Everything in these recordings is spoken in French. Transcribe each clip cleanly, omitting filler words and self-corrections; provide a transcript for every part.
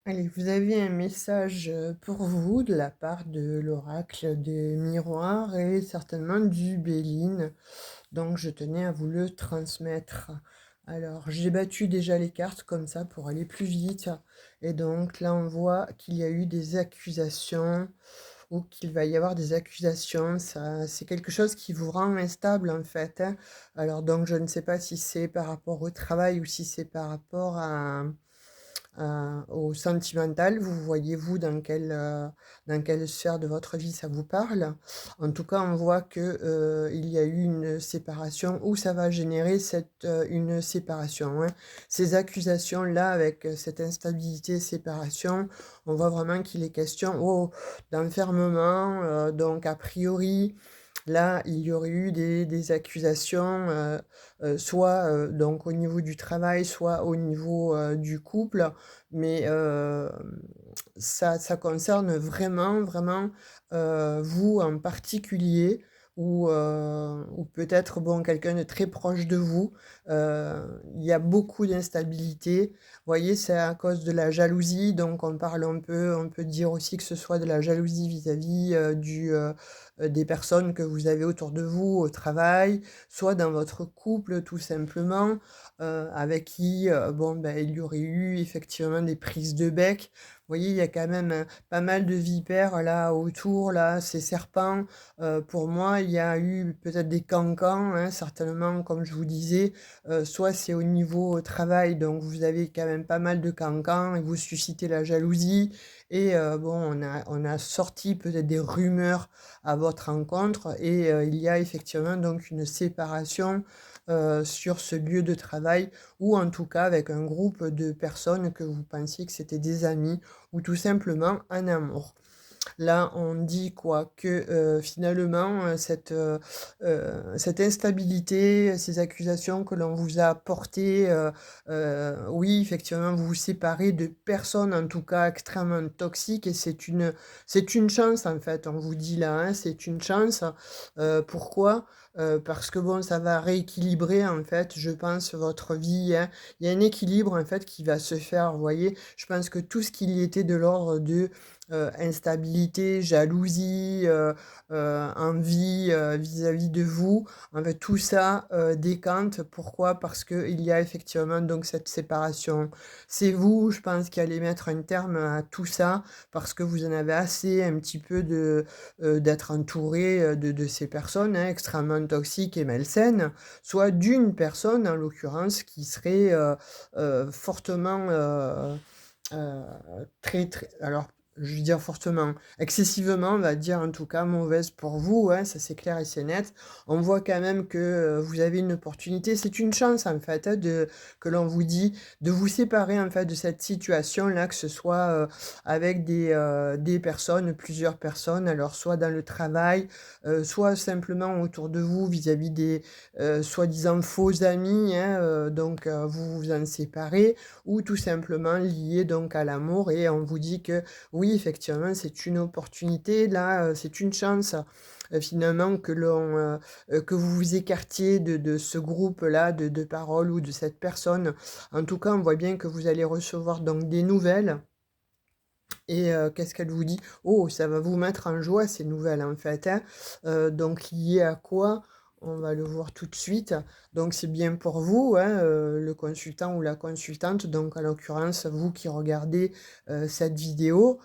Allez, vous avez un message, pour vous de la part de l'oracle des miroirs et certainement du Béline, donc je tenais à vous le transmettre. Alors, j'ai battu déjà les cartes comme ça pour aller plus vite et donc là, on voit qu'il y a eu des accusations ou qu'il va y avoir des accusations. Ça, c'est quelque chose qui vous rend instable, en fait, hein. Alors donc je ne sais pas si c'est par rapport au travail ou si c'est par rapport au sentimental. Vous voyez-vous dans quelle sphère de votre vie ça vous parle? En tout cas, on voit que, il y a eu une séparation ou ça va générer une séparation, hein. Ces accusations-là avec, cette instabilité, séparation, on voit vraiment qu'il est question, d'enfermement, donc a priori, là, il y aurait eu des accusations, soit, donc au niveau du travail, soit au niveau, du couple. Mais, ça concerne vraiment, vraiment, vous en particulier ou peut-être, bon, quelqu'un de très proche de vous. Il y a beaucoup d'instabilité. Vous voyez, c'est à cause de la jalousie, donc on peut dire aussi que ce soit de la jalousie vis-à-vis, des personnes que vous avez autour de vous au travail, soit dans votre couple tout simplement, avec qui, bon, ben, il y aurait eu effectivement des prises de bec. Vous voyez, il y a quand même, pas mal de vipères là autour, là, ces serpents. Pour moi, il y a eu peut-être des cancans, hein, certainement comme je vous disais, soit c'est au niveau travail, donc vous avez quand même pas mal de cancans et vous suscitez la jalousie et bon, on a sorti peut-être des rumeurs à votre rencontre et il y a effectivement donc une séparation, sur ce lieu de travail ou en tout cas avec un groupe de personnes que vous pensiez que c'était des amis ou tout simplement un amour. Là, on dit quoi? Que, finalement, cette instabilité, ces accusations que l'on vous a portées, oui, effectivement, vous vous séparez de personnes, en tout cas, extrêmement toxiques et c'est une chance, en fait, on vous dit là, hein, c'est une chance. Pourquoi? Parce que, bon, ça va rééquilibrer, en fait, je pense, votre vie, hein. Il y a un équilibre, en fait, qui va se faire, vous voyez? Je pense que tout ce qui y était de l'ordre de instabilité, jalousie, envie, vis-à-vis de vous. En fait, tout ça, décante. Pourquoi? Parce qu'il y a effectivement donc cette séparation. C'est vous, je pense, qui allez mettre un terme à tout ça, parce que vous en avez assez un petit peu d'être entouré, de ces personnes, hein, extrêmement toxiques et malsaines, soit d'une personne, en l'occurrence, qui serait, fortement, Heu, très alors, je vais dire fortement, excessivement, on va dire, en tout cas, mauvaise pour vous, hein, ça c'est clair et c'est net. On voit quand même que, vous avez une opportunité, c'est une chance, en fait, hein, que l'on vous dit de vous séparer, en fait, de cette situation-là, que ce soit, avec des personnes, plusieurs personnes, alors soit dans le travail, soit simplement autour de vous vis-à-vis des, soi-disant faux amis, hein, donc vous vous en séparez ou tout simplement lié donc à l'amour et on vous dit que oui, effectivement, c'est une opportunité là, c'est une chance, finalement que vous vous écartiez de ce groupe-là de paroles ou de cette personne. En tout cas, on voit bien que vous allez recevoir donc des nouvelles et qu'est-ce qu'elle vous dit? Oh, ça va vous mettre en joie ces nouvelles, en fait, hein. Donc liées à quoi? On va le voir tout de suite. Donc c'est bien pour vous, hein, le consultant ou la consultante, donc en l'occurrence, vous qui regardez, cette vidéo.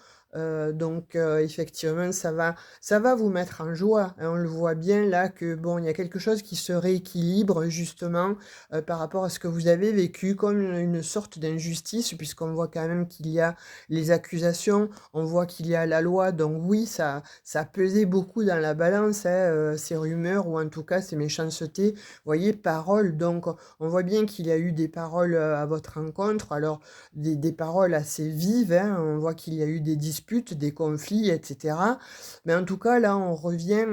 Donc effectivement, ça va vous mettre en joie, hein. On le voit bien là que bon, il y a quelque chose qui se rééquilibre justement, par rapport à ce que vous avez vécu comme une sorte d'injustice puisqu'on voit quand même qu'il y a les accusations, on voit qu'il y a la loi, donc oui, ça pesait beaucoup dans la balance, hein, ces rumeurs ou en tout cas ces méchancetés. Vous voyez, paroles, donc on voit bien qu'il y a eu des paroles, à votre rencontre, alors des paroles assez vives, hein, on voit qu'il y a eu des disputes disputes, des conflits et cetera. Mais en tout cas, là, on revient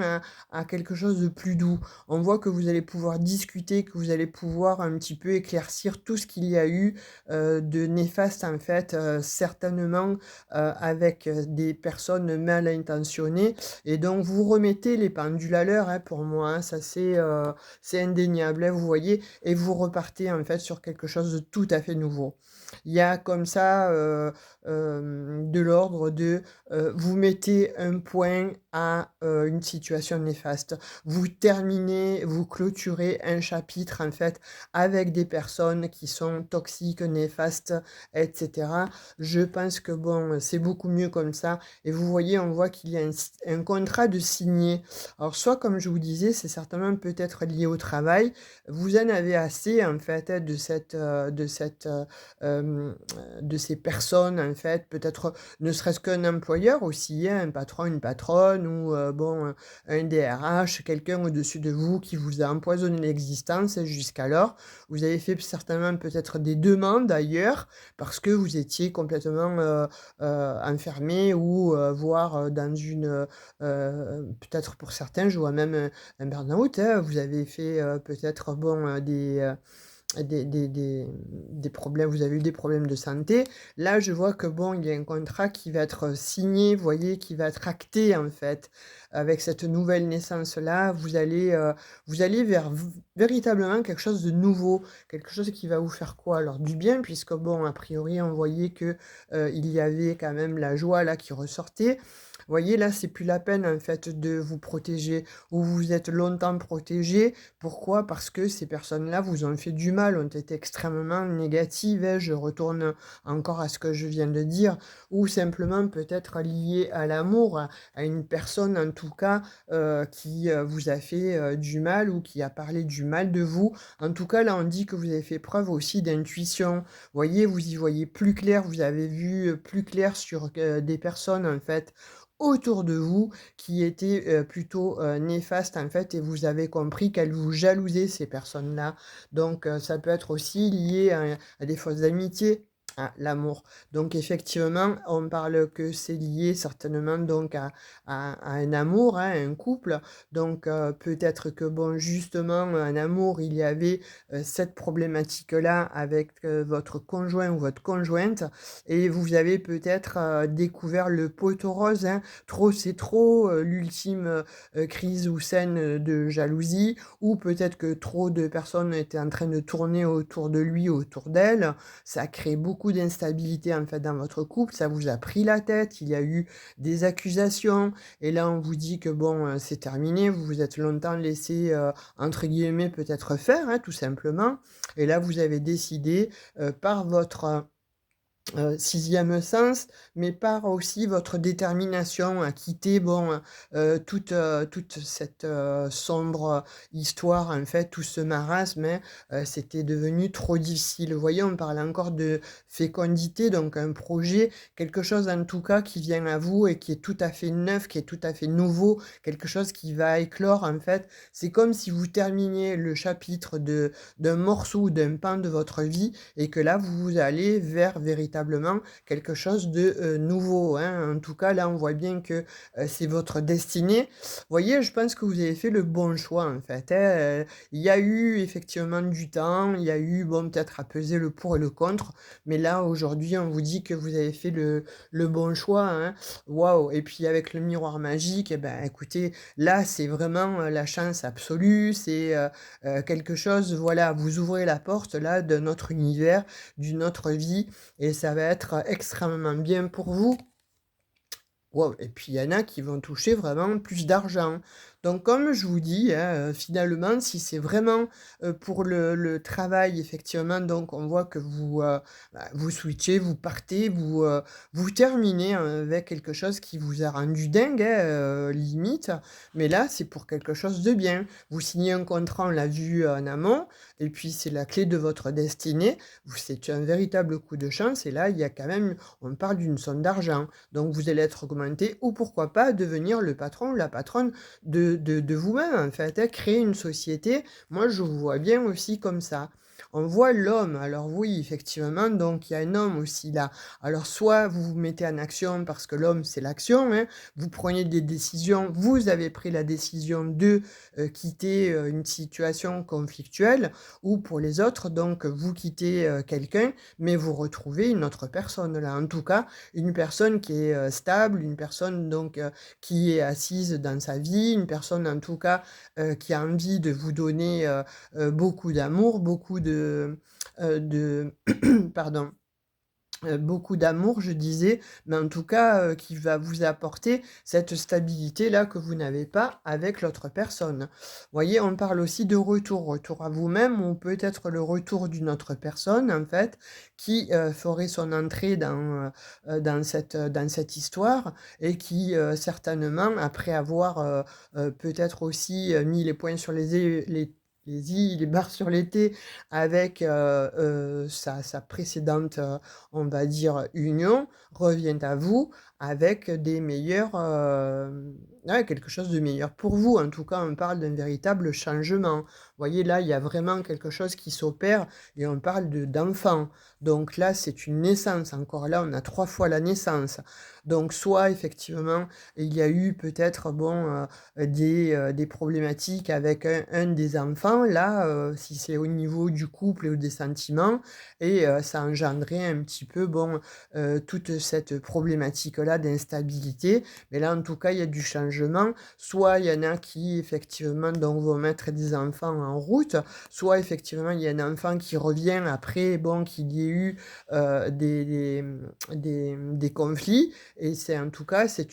à quelque chose de plus doux. On voit que vous allez pouvoir discuter, que vous allez pouvoir un petit peu éclaircir tout ce qu'il y a eu, de néfaste, en fait, certainement, avec, des personnes mal intentionnées et donc vous remettez les pendules à l'heure, hein, pour moi, hein, ça c'est indéniable, hein, vous voyez? Et vous repartez, en fait, sur quelque chose de tout à fait nouveau. Il y a comme ça, de l'ordre de, vous mettez un point à, une situation néfaste. Vous terminez, vous clôturez un chapitre, en fait, avec des personnes qui sont toxiques, néfastes et cetera. Je pense que bon, c'est beaucoup mieux comme ça et vous voyez, on voit qu'il y a un contrat de signé. Alors soit comme je vous disais, c'est certainement peut-être lié au travail. Vous en avez assez, en fait, hein, de ces personnes, en fait, peut-être ne serait-ce qu'un employeur aussi, hein, un patron, une patronne ou un DRH, quelqu'un au-dessus de vous qui vous a empoisonné l'existence jusqu'alors. Vous avez fait certainement peut-être des demandes ailleurs parce que vous étiez complètement, enfermé ou voire, dans une, peut-être pour certains, je vois même un burn-out, hein. Vous avez fait, peut-être bon, des problèmes, vous avez eu des problèmes de santé. Là, je vois que bon, il y a un contrat qui va être signé, vous voyez, qui va être acté, en fait. Avec cette nouvelle naissance-là, vous allez vers véritablement quelque chose de nouveau, quelque chose qui va vous faire quoi? Alors du bien puisque bon, a priori, on voyait que, il y avait quand même la joie là qui ressortait. Vous voyez, là, c'est plus la peine, en fait, de vous protéger ou vous êtes longtemps protégé. Pourquoi? Parce que ces personnes-là vous ont fait du mal, ont été extrêmement négatives, hein. Je retourne encore à ce que je viens de dire ou simplement peut-être liées à l'amour, à une personne en tout cas, qui, vous a fait, du mal ou qui a parlé du mal de vous. En tout cas, là, on dit que vous avez fait preuve aussi d'intuition. Vous voyez, vous y voyez plus clair, vous avez vu, plus clair sur, des personnes, en fait, autour de vous qui étaient, plutôt, néfastes, en fait et vous avez compris qu'elles vous jalousaient ces personnes-là. Donc ça peut être aussi lié à des fausses amitiés, à l'amour. Donc effectivement, on parle que c'est lié certainement donc à un amour, hein, un couple. Donc peut-être que bon, justement, un amour, il y avait, cette problématique-là avec, votre conjoint ou votre conjointe et vous avez peut-être, découvert le poteau rose, hein. Trop, c'est trop, l'ultime, crise ou scène, de jalousie ou peut-être que trop de personnes étaient en train de tourner autour de lui, autour d'elle. Ça crée beaucoup d'instabilité, en fait, dans votre couple. Ça vous a pris la tête. Il y a eu des accusations et là, on vous dit que bon, c'est terminé. Vous vous êtes longtemps laissé, entre guillemets, peut-être faire, hein, tout simplement et là, vous avez décidé, par votre 6e sens, mais par aussi votre détermination à quitter, bon, toute cette, sombre histoire, en fait, tout ce marasme, hein, c'était devenu trop difficile. Vous voyez, on parle encore de fécondité, donc un projet, quelque chose en tout cas qui vient à vous et qui est tout à fait neuf, qui est tout à fait nouveau, quelque chose qui va éclore, en fait. C'est comme si vous terminiez le chapitre d'un morceau ou d'un pan de votre vie et que là, vous allez vers véritablement quelque chose de, nouveau, hein. En tout cas, là, on voit bien que, c'est votre destinée. Vous voyez, je pense que vous avez fait le bon choix, en fait, hein, il y a eu effectivement du temps, il y a eu, bon, peut-être à peser le pour et le contre, mais là, aujourd'hui, on vous dit que vous avez fait le bon choix, hein. Waouh et puis avec le miroir magique et ben, écoutez, là, c'est vraiment, la chance absolue, c'est, quelque chose, voilà, vous ouvrez la porte là d'un autre univers, d'une autre vie et ça va être extrêmement bien pour vous. Waouh et puis il y en a qui vont toucher vraiment plus d'argent. Donc comme je vous dis, hein, finalement, si c'est vraiment, pour le travail effectivement, donc on voit que vous, vous switchez, vous partez, vous terminez avec quelque chose qui vous a rendu dingue, hein, limite. Mais là, c'est pour quelque chose de bien. Vous signez un contrat, on l'a vu en amont et puis c'est la clé de votre destinée. Vous c'est un véritable coup de chance et là, il y a quand même on parle d'une somme d'argent. Donc vous allez être augmenté ou pourquoi pas devenir le patron ou la patronne de vous-même en fait, hein, créer une société. Moi je vous vois bien aussi comme ça. On voit l'homme. Alors oui, effectivement, donc il y a un homme aussi là. Alors soit vous vous mettez en action parce que l'homme, c'est l'action, hein. Vous prenez des décisions, vous avez pris la décision de, quitter, une situation conflictuelle ou pour les autres, donc vous quittez, quelqu'un, mais vous retrouvez une autre personne là. En tout cas, une personne qui est, stable, une personne donc, qui est assise dans sa vie, une personne en tout cas, qui a envie de vous donner, beaucoup d'amour, beaucoup de pardon, beaucoup d'amour, je disais, mais en tout cas, qui va vous apporter cette stabilité-là que vous n'avez pas avec l'autre personne. Vous voyez, on parle aussi de retour, retour à vous-même ou peut-être le retour d'une autre personne, en fait, qui, ferait son entrée dans cette histoire et qui, certainement, après avoir, peut-être aussi, mis les points sur les i, les barres sur les t avec, sa précédente, on va dire union, revient à vous avec des meilleurs, ouais, quelque chose de meilleur pour vous. En tout cas, on parle d'un véritable changement. Vous voyez, là, il y a vraiment quelque chose qui s'opère et on parle d'enfant. Donc là, c'est une naissance. Encore là, on a 3 fois la naissance. Donc soit effectivement, il y a eu peut-être, bon, des problématiques avec un des enfants. Là, si c'est au niveau du couple ou des sentiments et ça a engendré un petit peu, bon, toute cette problématique-là d'instabilité. Mais là, en tout cas, il y a du changement. Soit il y en a qui, effectivement, donc vont mettre des enfants en route, soit effectivement, il y a un enfant qui revient après, bon, qu'il y ait eu, des conflits et c'est en tout cas, c'est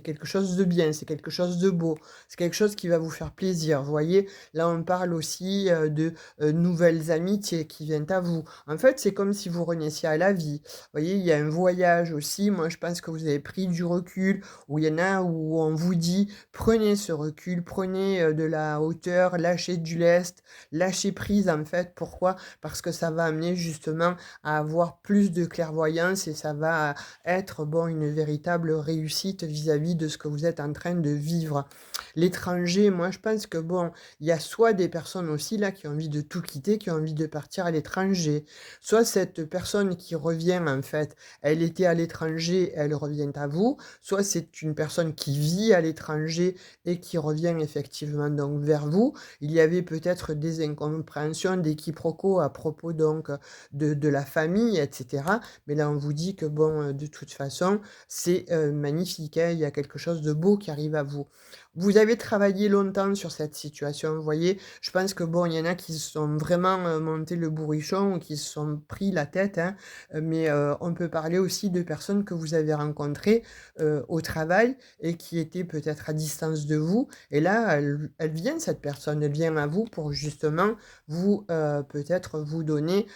quelque chose de bien, c'est quelque chose de beau, c'est quelque chose qui va vous faire plaisir. Vous voyez? Là, on parle aussi, de, nouvelles amitiés qui viennent à vous. En fait, c'est comme si vous renaissiez à la vie. Vous voyez, il y a un voyage aussi. Moi, je pense que vous avez pris du recul, où il y en a où on vous dit: «Prenez ce recul, prenez, de la hauteur, lâchez du lest, lâchez prise», en fait. Pourquoi? Parce que ça va amener justement à avoir plus de clairvoyance et ça va être, bon, une véritable réussite vis-à-vis de ce que vous êtes en train de vivre. L'étranger, moi, je pense que, bon, il y a soit des personnes aussi là qui ont envie de tout quitter, qui ont envie de partir à l'étranger, soit cette personne qui revient en fait, elle était à l'étranger, elle revient à vous, soit c'est une personne qui vit à l'étranger et qui revient effectivement donc vers vous. Il y avait peut-être des incompréhensions, des quiproquos à propos donc de la famille, et cetera. Mais là, on vous dit que bon, de toute façon, c'est, magnifique, hein, il y a quelque chose de beau qui arrive à vous. Vous avez travaillé longtemps sur cette situation, vous voyez? Je pense que bon, il y en a qui se sont vraiment, monté le bourrichon ou qui se sont pris la tête, hein, mais on peut parler aussi de personnes que vous avez rencontrées, au travail et qui étaient peut-être à distance de vous et là, elle vient cette personne, elle vient à vous pour justement vous, peut-être vous donner,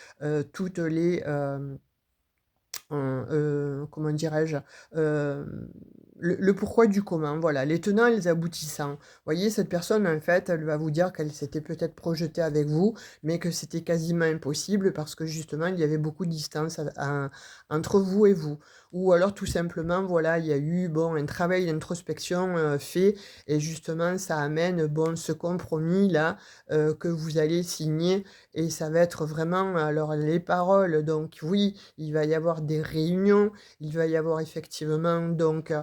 toutes les, comment dirais-je? Hem, le pourquoi du comment, voilà, les tenants et les aboutissants. Vous voyez, cette personne, en fait, elle va vous dire qu'elle s'était peut-être projetée avec vous, mais que c'était quasiment impossible parce que justement, il y avait beaucoup de distance entre vous et vous. Ou alors tout simplement, voilà, il y a eu, bon, un travail d'introspection, fait et justement ça amène, bon, ce compromis-là, que vous allez signer et ça va être vraiment alors les paroles, donc oui, il va y avoir des réunions, il va y avoir effectivement donc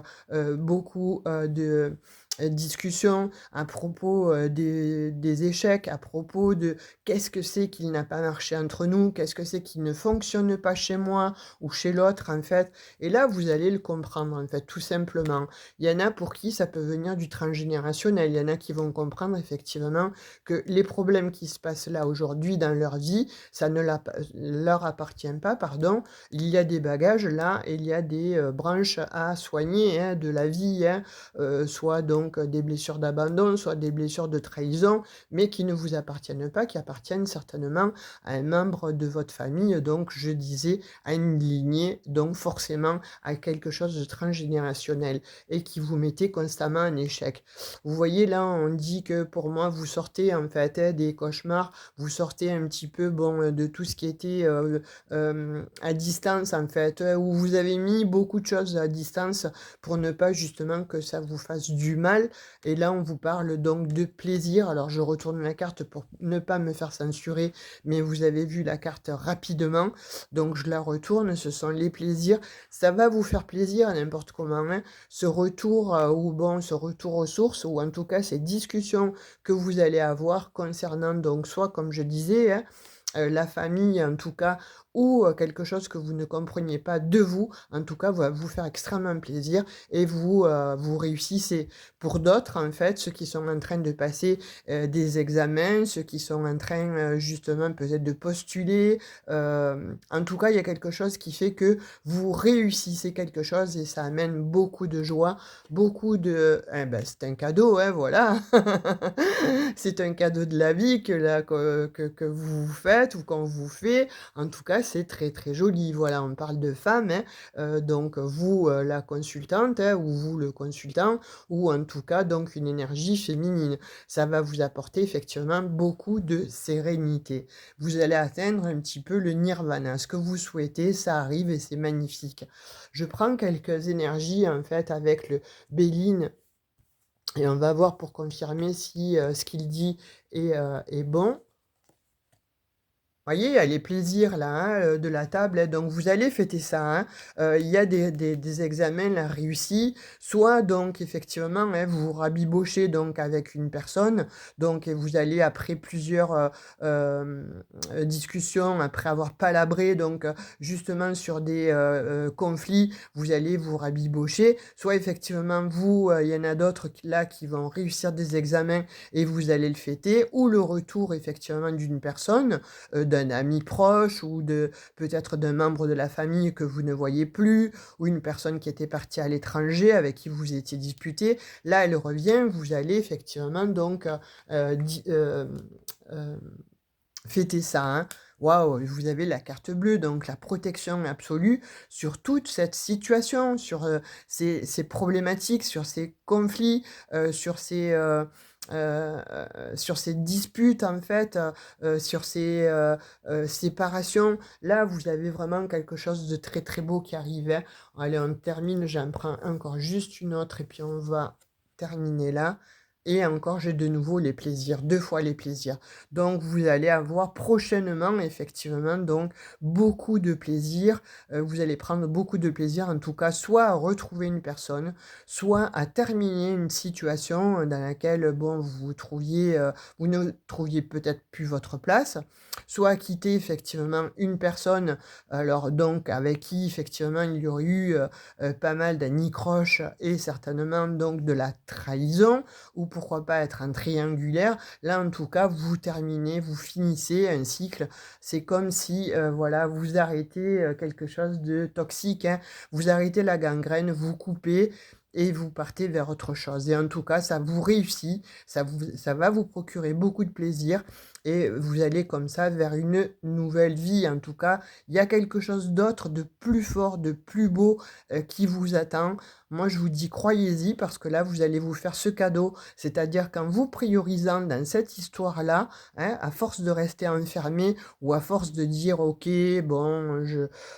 beaucoup, de, discussions à propos, des échecs, à propos de qu'est-ce que c'est qui n'a pas marché entre nous? Qu'est-ce que c'est qui ne fonctionne pas chez moi ou chez l'autre, en fait? Et là, vous allez le comprendre, en fait, tout simplement. Il y en a pour qui ça peut venir du transgénérationnel. Il y en a qui vont comprendre effectivement que les problèmes qui se passent là aujourd'hui dans leur vie, ça ne leur appartient pas, pardon. Il y a des bagages là et il y a des, branches à soigner, hein, de la vie, hein, soit donc des blessures d'abandon, soit des blessures de trahison, mais qui ne vous appartiennent pas, qui appartiennent certainement à un membre de votre famille, donc je disais à une lignée, donc forcément à quelque chose de transgénérationnel et qui vous mettait constamment en échec. Vous voyez là, on dit que pour moi vous sortez en fait, hein, des cauchemars, vous sortez un petit peu, bon, de tout ce qui était, à distance en fait, où vous avez mis beaucoup de choses à distance pour ne pas justement que ça vous fasse du mal mal et là, on vous parle donc de plaisir. Alors je retourne la carte pour ne pas me faire censurer, mais vous avez vu la carte rapidement, donc je la retourne. Ce sont les plaisirs. Ça va vous faire plaisir n'importe comment, hein. Ce retour, ce retour aux sources ou en tout cas ces discussions que vous allez avoir concernant donc soit comme je disais, hein, la famille en tout cas ou quelque chose que vous ne compreniez pas de vous, en tout cas va vous faire extrêmement plaisir et vous réussissez. Pour d'autres, en fait, ceux qui sont en train de passer, des examens, ceux qui sont en train, justement peut-être de postuler, en tout cas, il y a quelque chose qui fait que vous réussissez quelque chose et ça amène beaucoup de joie, beaucoup de c'est un cadeau, hein, voilà. C'est un cadeau de la vie que vous vous faites ou qu'on vous fait. En tout cas, c'est très, très joli. Voilà, on parle de femme, hein, donc vous, la consultante, hein, ou vous le consultant, ou en tout cas donc une énergie féminine. Ça va vous apporter effectivement beaucoup de sérénité. Vous allez atteindre un petit peu le nirvana. Ce que vous souhaitez, ça arrive et c'est magnifique. Je prends quelques énergies en fait avec le Béline et on va voir pour confirmer si, ce qu'il dit est bon. Voyez, il y a les plaisirs là, hein, de la table, hein, donc vous allez fêter ça, hein. Il y a des examens là réussis, soit donc effectivement, hein, vous vous rabibochez donc avec une personne, donc et vous allez après plusieurs, discussions, après avoir palabré donc, justement sur des, conflits, vous allez vous rabibocher. Soit effectivement vous, il y en a d'autres qui vont réussir des examens et vous allez le fêter, ou le retour effectivement d'une personne, d'un ami proche ou de peut-être d'un membre de la famille que vous ne voyez plus ou une personne qui était partie à l'étranger avec qui vous étiez disputé. Là, elle revient, vous allez effectivement donc, di hem, fêter ça, hein. Waouh, vous avez la carte bleue, donc la protection absolue sur toute cette situation, sur, ces problématiques, sur ces conflits, sur ces disputes en fait, sur ces, séparations. Là, vous avez vraiment quelque chose de très, très beau qui arrive, hein. Allez, on termine, j'en prends encore juste une autre et puis on va terminer là et encore j'ai de nouveau les plaisirs, 2 fois les plaisirs. Donc vous allez avoir prochainement effectivement donc beaucoup de plaisir, vous allez prendre beaucoup de plaisir en tout cas soit à retrouver une personne, soit à terminer une situation, dans laquelle, bon, vous ne trouviez peut-être plus votre place, soit à quitter effectivement une personne, alors donc avec qui effectivement il y aurait eu, pas mal d'anicroches et certainement donc de la trahison ou pourquoi pas être un triangulaire. Là, en tout cas, vous terminez, vous finissez un cycle. C'est comme si, voilà, vous arrêtez, quelque chose de toxique, hein. Vous arrêtez la gangrène, vous coupez et vous partez vers autre chose et en tout cas, ça vous réussit, ça va vous procurer beaucoup de plaisir et vous allez comme ça vers une nouvelle vie. En tout cas, il y a quelque chose d'autre, de plus fort, de plus beau, qui vous attend. Moi, je vous dis croyez-y parce que là, vous allez vous faire ce cadeau. C'est-à-dire qu'en vous priorisant dans cette histoire-là, hein, à force de rester enfermé ou à force de dire: «OK, bon,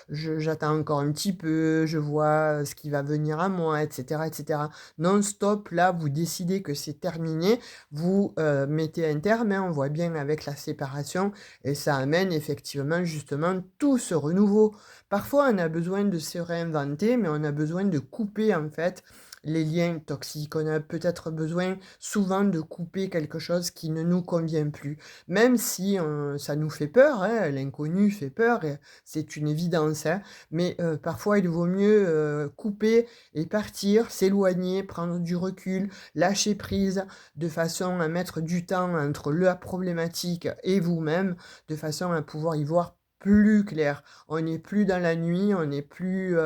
j'attends encore un petit peu, je vois ce qui va venir à moi» et cetera et cetera. Non-stop, là, vous décidez que c'est terminé, vous, mettez un terme, hein, on voit bien avec la séparation et ça amène effectivement justement tout ce renouveau. Parfois, on a besoin de se réinventer, mais on a besoin de couper, en fait, les liens toxiques. On a peut-être besoin souvent de couper quelque chose qui ne nous convient plus. Même si, ça nous fait peur, hein, l'inconnu fait peur et c'est une évidence, hein, mais parfois il vaut mieux, couper et partir, s'éloigner, prendre du recul, lâcher prise, de façon à mettre du temps entre la problématique et vous-même, de façon à pouvoir y voir plus clair. On n'est plus dans la nuit, on n'est plus,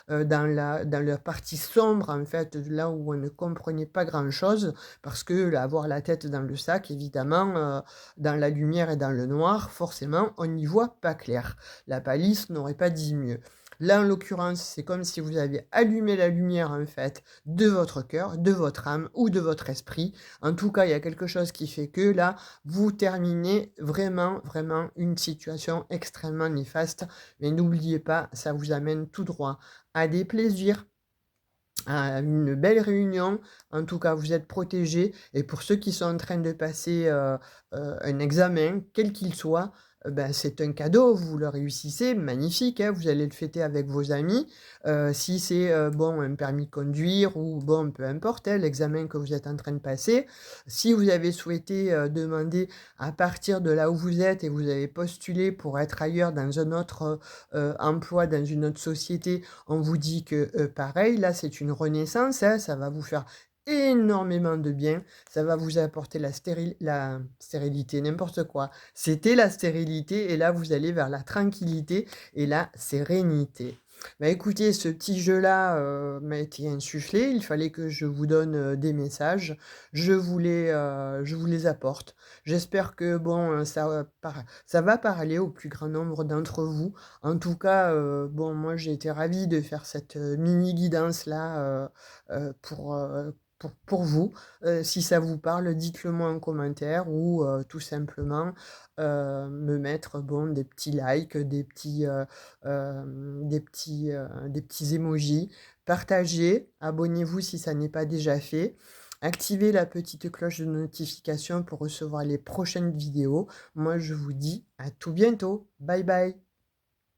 dans la partie sombre, en fait, là où on ne comprenait pas grand-chose, parce que là, avoir la tête dans le sac, évidemment, dans la lumière et dans le noir, forcément, on n'y voit pas clair. La palisse n'aurait pas dit mieux. Là, en l'occurrence, c'est comme si vous aviez allumé la lumière, en fait, de votre cœur, de votre âme ou de votre esprit. En tout cas, il y a quelque chose qui fait que là, vous terminez vraiment, vraiment une situation extrêmement néfaste. Mais n'oubliez pas, ça vous amène tout droit à des plaisirs, à une belle réunion. En tout cas, vous êtes protégés et pour ceux qui sont en train de passer, un examen, quel qu'il soit, ben, c'est un cadeau. Vous le réussissez, magnifique, hein, vous allez le fêter avec vos amis. Si c'est, bon, un permis de conduire ou bon, peu importe, hein, l'examen que vous êtes en train de passer. Si vous avez souhaité, demander à partir de là où vous êtes et vous avez postulé pour être ailleurs dans un autre, emploi, dans une autre société, on vous dit que, pareil, là, c'est une renaissance, hein, ça va vous faire énormément de bien. Ça va vous apporter la stérilité, n'importe quoi. C'était la stérilité et là, vous allez vers la tranquillité et la sérénité. Bah, écoutez, ce petit jeu-là, m'a été insufflé. Il fallait que je vous donne, des messages. Je vous les apporte. J'espère que bon, ça va parler au plus grand nombre d'entre vous. En tout cas, bon, moi, j'ai été ravie de faire cette, mini guidance-là, pour vous. Si ça vous parle, dites-le moi en commentaire ou, tout simplement, me mettre, bon, des petits likes, des petits emojis. Partagez, abonnez-vous si ça n'est pas déjà fait. Activez la petite cloche de notification pour recevoir les prochaines vidéos. Moi, je vous dis à tout bientôt. Bye bye.